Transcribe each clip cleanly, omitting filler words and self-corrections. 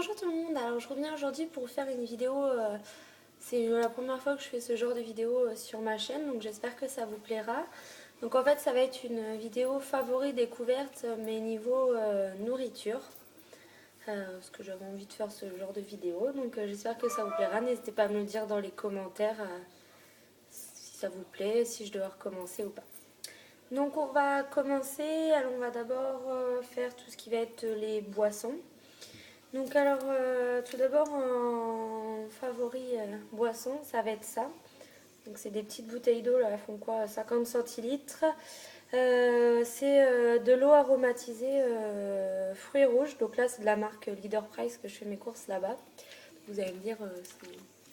Bonjour tout le monde, alors je reviens aujourd'hui pour faire une vidéo, c'est la première fois que je fais ce genre de vidéo sur ma chaîne, donc j'espère que ça vous plaira. Donc en fait ça va être une vidéo favori découverte, mais niveau nourriture, parce que j'avais envie de faire ce genre de vidéo, donc j'espère que ça vous plaira. N'hésitez pas à me le dire dans les commentaires si ça vous plaît, si je dois recommencer ou pas. Donc on va commencer, alors on va d'abord faire tout ce qui va être les boissons. Donc alors tout d'abord en favori boisson ça va être ça. Donc c'est des petites bouteilles d'eau là, elles font quoi 50 centilitres. C'est de l'eau aromatisée fruits rouges. Donc là c'est de la marque Leader Price que je fais mes courses là-bas. Vous allez me dire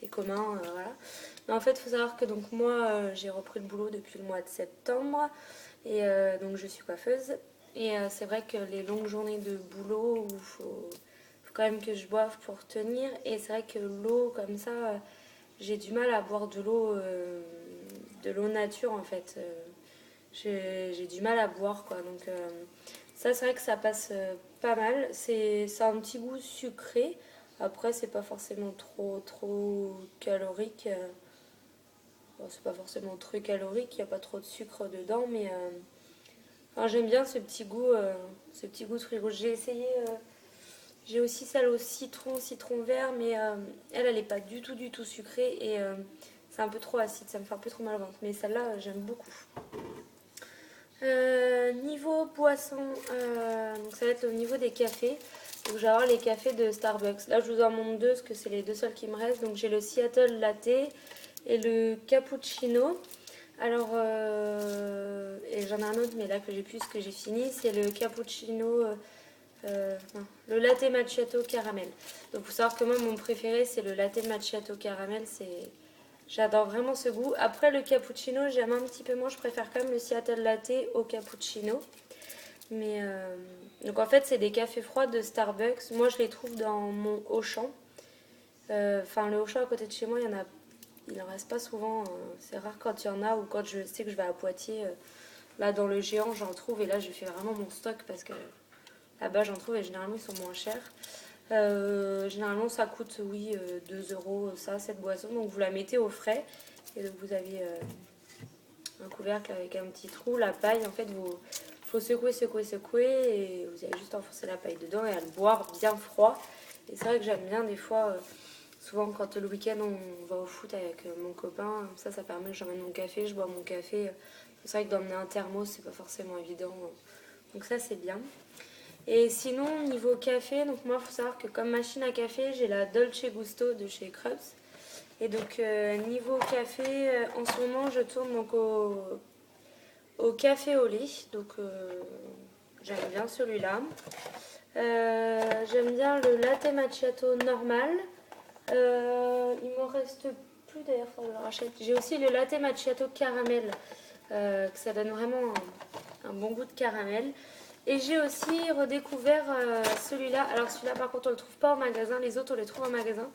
c'est commun, voilà. Mais en fait il faut savoir que donc moi j'ai repris le boulot depuis le mois de septembre. Et donc je suis coiffeuse. Et c'est vrai que les longues journées de boulot où il faut quand même que je boive pour tenir. Et c'est vrai que l'eau comme ça, j'ai du mal à boire de l'eau nature en fait. J'ai du mal à boire quoi. Donc ça c'est vrai que ça passe pas mal. Ça a un petit goût sucré. Après c'est pas forcément trop calorique. Bon, c'est pas forcément très calorique, il n'y a pas trop de sucre dedans, mais enfin, j'aime bien ce petit goût de fruits rouges. J'ai essayé. J'ai aussi celle au citron vert, mais elle est pas du tout sucrée et c'est un peu trop acide, ça me fait un peu trop mal au ventre. Mais celle-là, j'aime beaucoup. Niveau boisson, donc ça va être au niveau des cafés. Donc je vais avoir les cafés de Starbucks. Là, je vous en montre deux parce que c'est les deux seuls qui me restent. Donc j'ai le Seattle Latte et le cappuccino. Alors, et j'en ai un autre, mais là que j'ai plus, que j'ai fini, c'est le cappuccino. Non, le latte macchiato caramel. Donc, il faut savoir que moi, mon préféré, c'est le latte macchiato caramel. J'adore vraiment ce goût. Après, le cappuccino, j'aime un petit peu moins. Je préfère quand même le Seattle Latte au cappuccino. Mais donc, en fait, c'est des cafés froids de Starbucks. Moi, je les trouve dans mon Auchan. Enfin, le Auchan à côté de chez moi, il n'en reste pas souvent. C'est rare quand il y en a ou quand je sais que je vais à Poitiers. Là, dans le géant, j'en trouve. Et là, je fais vraiment mon stock parce que là-bas, j'en trouve et généralement, ils sont moins chers. Généralement, ça coûte, oui, 2 euros, ça, cette boisson. Donc, vous la mettez au frais. Et donc, vous avez un couvercle avec un petit trou, la paille. En fait, il faut secouer. Et vous allez juste enfoncer la paille dedans et à le boire bien froid. Et c'est vrai que j'aime bien des fois, souvent quand le week-end, on va au foot avec mon copain. Ça permet que j'emmène mon café, je bois mon café. C'est vrai que d'emmener un thermos, c'est pas forcément évident. Donc, ça, c'est bien. Et sinon, niveau café, donc moi, il faut savoir que comme machine à café, j'ai la Dolce Gusto de chez Krubs. Et donc, niveau café, en ce moment, je tourne donc au café au lait. Donc, j'aime bien celui-là. J'aime bien le latte macchiato normal. Il m'en reste plus d'ailleurs, il faut que je le rachète. J'ai aussi le latte macchiato caramel, que ça donne vraiment un bon goût de caramel. Et j'ai aussi redécouvert celui-là. Alors celui-là par contre on ne le trouve pas en magasin, les autres on les trouve en magasin.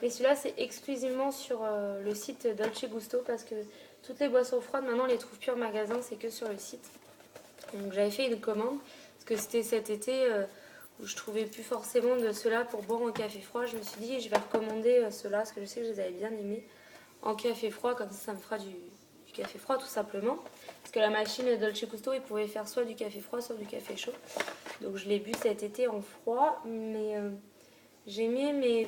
Mais celui-là c'est exclusivement sur le site Dolce Gusto parce que toutes les boissons froides maintenant on les trouve plus en magasin, c'est que sur le site. Donc j'avais fait une commande parce que c'était cet été où je trouvais plus forcément de ceux-là pour boire en café froid. Je me suis dit je vais recommander ceux-là parce que je sais que je les avais bien aimés en café froid, comme ça me fera du café froid tout simplement. Parce que la machine Dolce Gusto, il pouvait faire soit du café froid, soit du café chaud. Donc je l'ai bu cet été en froid, mais j'aimais, mais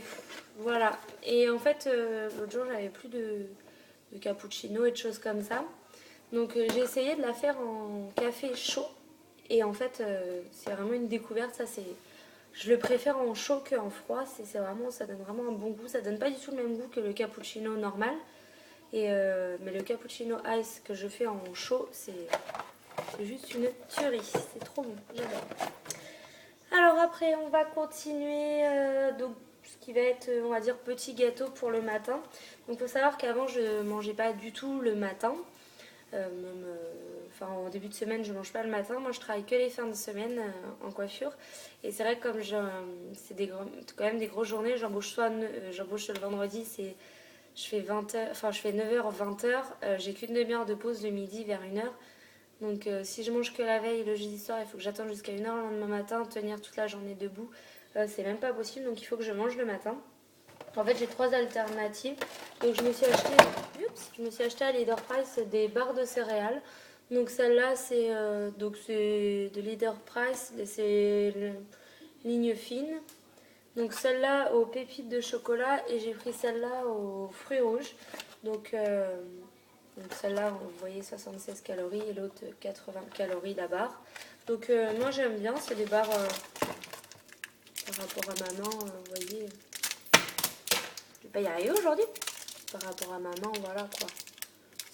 voilà. Et en fait, l'autre jour, j'avais plus de cappuccino et de choses comme ça. Donc j'ai essayé de la faire en café chaud. Et en fait, c'est vraiment une découverte. Je le préfère en chaud qu'en froid. Ça donne vraiment un bon goût. Ça donne pas du tout le même goût que le cappuccino normal. Mais le cappuccino ice que je fais en chaud, c'est juste une tuerie. C'est trop bon, j'adore. Alors après, on va continuer. Donc, ce qui va être, on va dire, petit gâteau pour le matin. Donc, il faut savoir qu'avant, je mangeais pas du tout le matin. Enfin, en début de semaine, je mange pas le matin. Moi, je travaille que les fins de semaine en coiffure. Et c'est vrai que comme c'est quand même des grosses journées, j'embauche le vendredi, je fais 20h, enfin je fais 9h, 20h, j'ai qu'une demi-heure de pause le midi vers 1h. Donc si je mange que la veille le jeudi soir, il faut que j'attende jusqu'à 1h le lendemain matin, tenir toute la journée debout. c'est même pas possible, donc il faut que je mange le matin. En fait, j'ai 3 alternatives. Donc, je me suis acheté à Leader Price des barres de céréales. Donc, celle-là, c'est de Leader Price, c'est ligne fine. Donc, celle-là aux pépites de chocolat et j'ai pris celle-là aux fruits rouges. Donc celle-là, vous voyez, 76 calories et l'autre 80 calories la barre. Donc, moi, j'aime bien. C'est des barres par rapport à maman, vous voyez. Je vais pas y arriver aujourd'hui. Par rapport à maman, voilà quoi.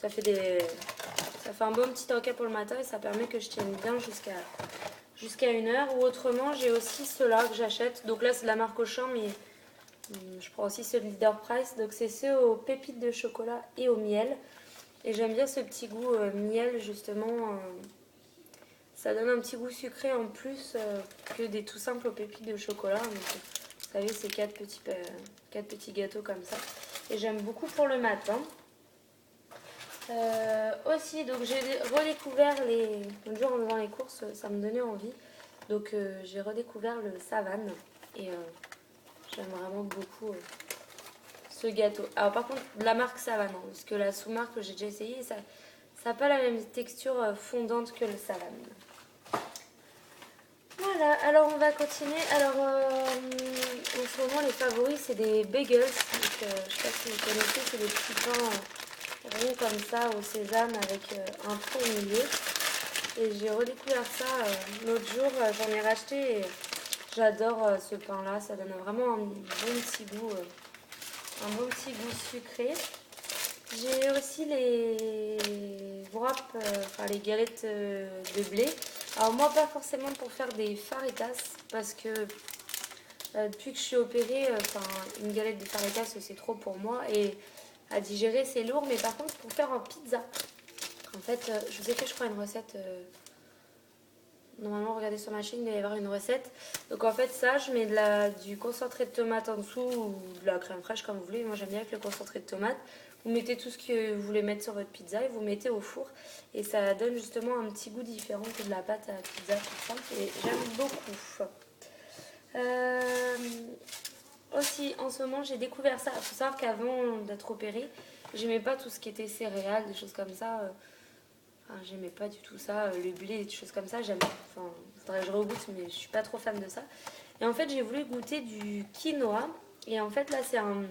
Ça fait un bon petit encas pour le matin et ça permet que je tienne bien jusqu'à 1 heure. Ou autrement, j'ai aussi ceux-là que j'achète. Donc là, c'est de la marque Auchan, mais je prends aussi ceux de Leader Price. Donc c'est ceux aux pépites de chocolat et au miel. Et j'aime bien ce petit goût miel, justement. Ça donne un petit goût sucré en plus que des tout simples aux pépites de chocolat. Donc, vous savez, c'est 4 petits gâteaux comme ça. Et j'aime beaucoup pour le matin. Aussi, donc j'ai redécouvert l'autre jour en faisant les courses, ça me donnait envie. Donc j'ai redécouvert le Savane. Et j'aime vraiment beaucoup ce gâteau. Alors par contre, de la marque Savane, hein, parce que la sous-marque que j'ai déjà essayé, ça n'a pas la même texture fondante que le Savane. Voilà, alors on va continuer. Alors en ce moment, les favoris, c'est des bagels. Donc, je ne sais pas si vous connaissez, c'est des petits pains ronds comme ça au sésame avec un trou au milieu. Et j'ai redécouvert ça l'autre jour, j'en ai racheté et j'adore ce pain-là. Ça donne vraiment un bon petit goût sucré. J'ai aussi les wraps, enfin les galettes de blé. Alors moi pas forcément pour faire des fajitas parce que depuis que je suis opérée, une galette de fajitas c'est trop pour moi et à digérer c'est lourd. Mais par contre pour faire en pizza, en fait je vous ai fait je crois une recette. Normalement regardez sur ma chaîne il doit y avoir une recette. Donc en fait ça je mets du concentré de tomate en dessous ou de la crème fraîche comme vous voulez. Moi j'aime bien avec le concentré de tomate. Vous mettez tout ce que vous voulez mettre sur votre pizza et vous mettez au four. Et ça donne justement un petit goût différent que de la pâte à pizza toute simple. Et j'aime beaucoup. Aussi, en ce moment, j'ai découvert ça. Il faut savoir qu'avant d'être opérée, j'aimais pas tout ce qui était céréales, des choses comme ça. J'aimais pas du tout ça. Le blé, des choses comme ça. Faudrait que je regoute, mais je suis pas trop fan de ça. Et en fait, j'ai voulu goûter du quinoa. Et en fait, là, c'est un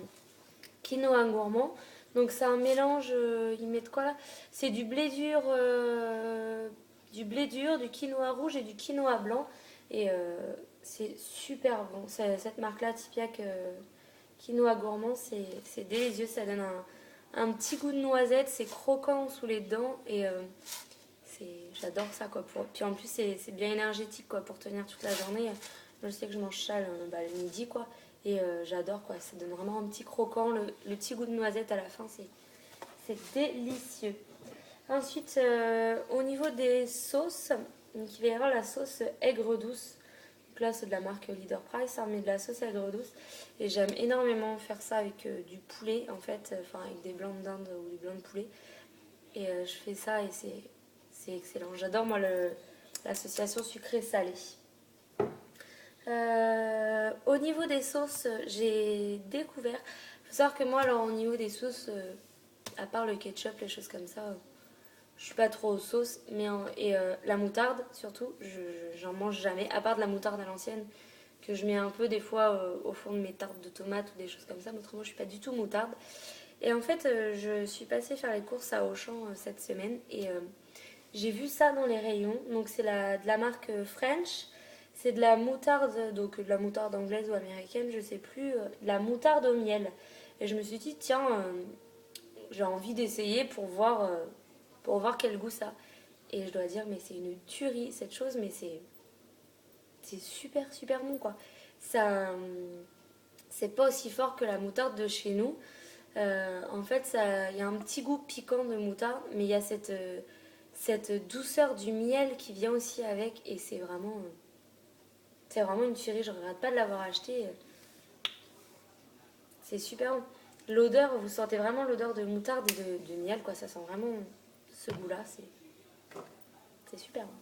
quinoa gourmand. Donc c'est un mélange, ils mettent quoi là? C'est du blé dur, du quinoa rouge et du quinoa blanc. Et c'est super bon. Cette marque-là, Tipiak Quinoa Gourmand, c'est délicieux. Ça donne un petit goût de noisette. C'est croquant sous les dents. Et j'adore ça quoi. Puis en plus, c'est bien énergétique quoi, pour tenir toute la journée. Moi, je sais que je mange ça le midi quoi. Et j'adore quoi, ça donne vraiment un petit croquant, le petit goût de noisette à la fin, c'est délicieux. Ensuite, au niveau des sauces, donc il va y avoir la sauce aigre douce. Donc là, c'est de la marque Leader Price, hein, mais de la sauce aigre douce. Et j'aime énormément faire ça avec du poulet, en fait, avec des blancs de dinde ou des blancs de poulet. Et je fais ça et c'est excellent. J'adore moi l'association sucré-salé. Au niveau des sauces, j'ai découvert. Il faut savoir que moi, alors au niveau des sauces, à part le ketchup, les choses comme ça, je suis pas trop aux sauces. La moutarde, surtout, j'en mange jamais. À part de la moutarde à l'ancienne, que je mets un peu des fois au fond de mes tartes de tomates ou des choses comme ça. Mais autrement, je suis pas du tout moutarde. Et en fait, je suis passée faire les courses à Auchan cette semaine et j'ai vu ça dans les rayons. Donc c'est de la marque French. C'est de la moutarde, donc de la moutarde anglaise ou américaine, je sais plus, de la moutarde au miel. Et je me suis dit, tiens, j'ai envie d'essayer pour voir quel goût ça a. Et je dois dire, mais c'est une tuerie cette chose, mais c'est super super bon quoi. Ça, c'est pas aussi fort que la moutarde de chez nous. En fait, il y a un petit goût piquant de moutarde, mais il y a cette douceur du miel qui vient aussi avec, et c'est vraiment une tuerie. Je regrette pas de l'avoir acheté. C'est super bon. L'odeur, vous sentez vraiment l'odeur de moutarde et de miel, quoi. Ça sent vraiment ce goût-là. C'est super bon.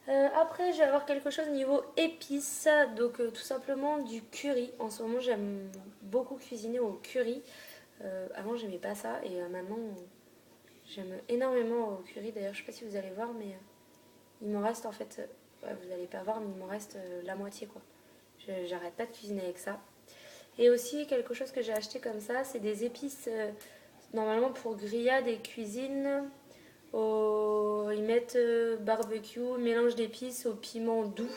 Après, je vais avoir quelque chose niveau épices, donc tout simplement du curry. En ce moment, j'aime beaucoup cuisiner au curry. Avant, j'aimais pas ça et maintenant, j'aime énormément au curry. D'ailleurs, je sais pas si vous allez voir, mais il m'en reste en fait. Ouais, vous allez pas voir, mais il m'en reste la moitié quoi. J'arrête pas de cuisiner avec ça. Et aussi, quelque chose que j'ai acheté comme ça, c'est des épices normalement pour grillade et cuisine. Ils mettent barbecue, mélange d'épices au piment doux.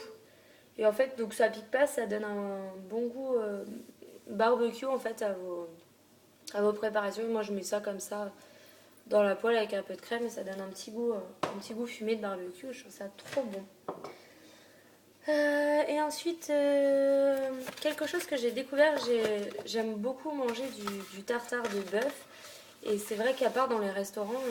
Et en fait, donc ça pique pas, ça donne un bon goût barbecue en fait à vos préparations. Et moi, je mets ça comme ça dans la poêle avec un peu de crème et ça donne un petit goût fumé de barbecue. Je trouve ça trop bon. Et ensuite, quelque chose que j'ai découvert, j'aime beaucoup manger du tartare de bœuf. Et c'est vrai qu'à part dans les restaurants,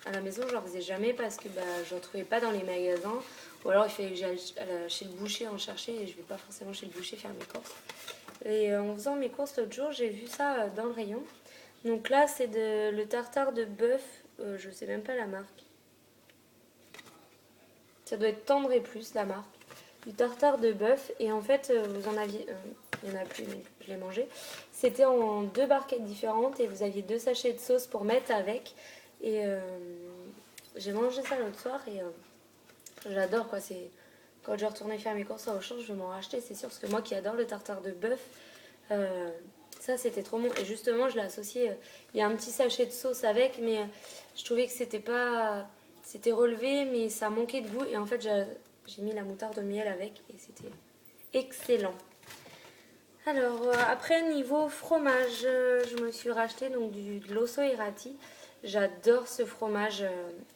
à la maison, j'en faisais jamais parce que bah, j'en trouvais pas dans les magasins. Ou alors il fallait que j'aille chez le boucher en chercher et je vais pas forcément chez le boucher faire mes courses. Et en faisant mes courses l'autre jour, j'ai vu ça dans le rayon. Donc là, c'est le tartare de bœuf, je sais même pas la marque. Ça doit être Tendre et Plus la marque. Du tartare de bœuf et en fait vous en aviez, il n'y en a plus mais je l'ai mangé. C'était en deux barquettes différentes et vous aviez deux sachets de sauce pour mettre avec. Et j'ai mangé ça l'autre soir et j'adore quoi. C'est quand je retournais faire mes courses à Auchan, je vais m'en racheter, c'est sûr, parce que moi qui adore le tartare de bœuf, ça c'était trop bon. Et justement, je l'ai associé. Il y a un petit sachet de sauce avec, mais je trouvais que c'était pas. C'était relevé, mais ça manquait de goût. Et en fait, j'ai mis la moutarde au miel avec et c'était excellent. Alors, après, niveau fromage, je me suis racheté donc de l'osso irati. J'adore ce fromage.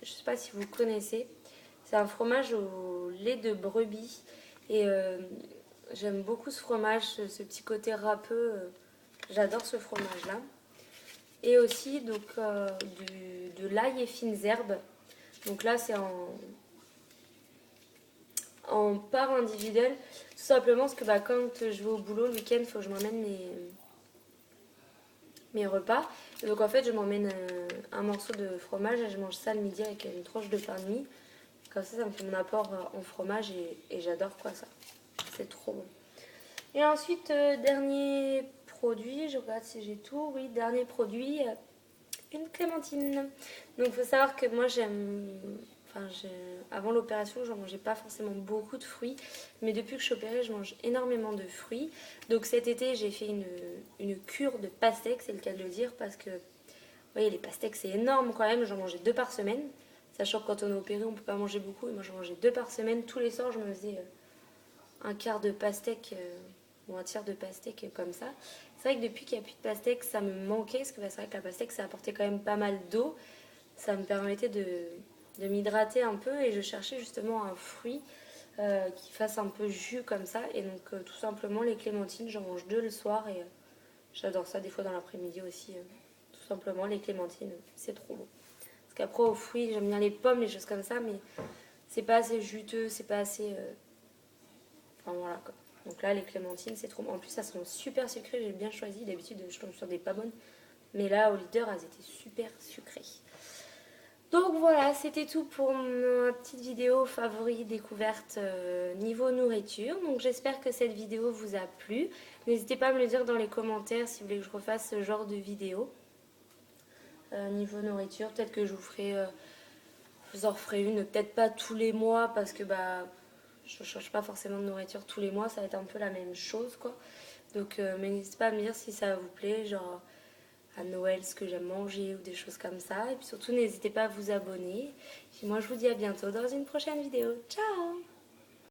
Je ne sais pas si vous connaissez. C'est un fromage au lait de brebis. Et j'aime beaucoup ce fromage, ce petit côté râpeux. J'adore ce fromage-là. Et aussi donc, de l'ail et fines herbes. Donc là, c'est en part individuelle. Tout simplement parce que bah, quand je vais au boulot le week-end, il faut que je m'emmène mes repas. Et donc en fait, je m'emmène un morceau de fromage et je mange ça le midi avec une tranche de pain de mie. Comme ça me fait mon apport en fromage et j'adore quoi ça. C'est trop bon. Et ensuite, dernier produit, je regarde si j'ai tout. Oui, dernier produit, une clémentine. Donc il faut savoir que moi j'aime... Enfin, avant l'opération, j'en mangeais pas forcément beaucoup de fruits. Mais depuis que je suis opérée, je mange énormément de fruits. Donc cet été, j'ai fait une cure de pastèques, c'est le cas de le dire. Parce que, vous voyez, les pastèques, c'est énorme quand même. J'en mangeais 2 par semaine. Sachant que quand on est opéré, on peut pas manger beaucoup. Et moi, j'en mangeais 2 par semaine. Tous les soirs, je me faisais un quart de pastèque ou un tiers de pastèque comme ça. C'est vrai que depuis qu'il n'y a plus de pastèque, ça me manquait. Parce que bah, c'est vrai que la pastèque, ça apportait quand même pas mal d'eau. Ça me permettait de m'hydrater un peu. Et je cherchais justement un fruit qui fasse un peu jus comme ça. Et donc, tout simplement, les clémentines, j'en mange 2 le soir. Et j'adore ça des fois dans l'après-midi aussi. Tout simplement, les clémentines, c'est trop bon. Parce qu'après, aux fruits, j'aime bien les pommes, les choses comme ça. Mais c'est pas assez juteux, c'est pas assez... Enfin voilà quoi. Donc là, les clémentines, c'est trop bon. En plus, ça sent super sucré, j'ai bien choisi. D'habitude, je tombe sur des pas bonnes. Mais là, au leader, elles étaient super sucrées. Donc voilà, c'était tout pour ma petite vidéo favori découverte niveau nourriture. Donc j'espère que cette vidéo vous a plu. N'hésitez pas à me le dire dans les commentaires si vous voulez que je refasse ce genre de vidéo. Niveau nourriture, peut-être que je vous en referai une, peut-être pas tous les mois parce que bah je ne change pas forcément de nourriture tous les mois, ça va être un peu la même chose quoi. Donc mais n'hésitez pas à me dire si ça vous plaît, genre à Noël ce que j'aime manger ou des choses comme ça. Et puis surtout n'hésitez pas à vous abonner. Et puis moi je vous dis à bientôt dans une prochaine vidéo. Ciao!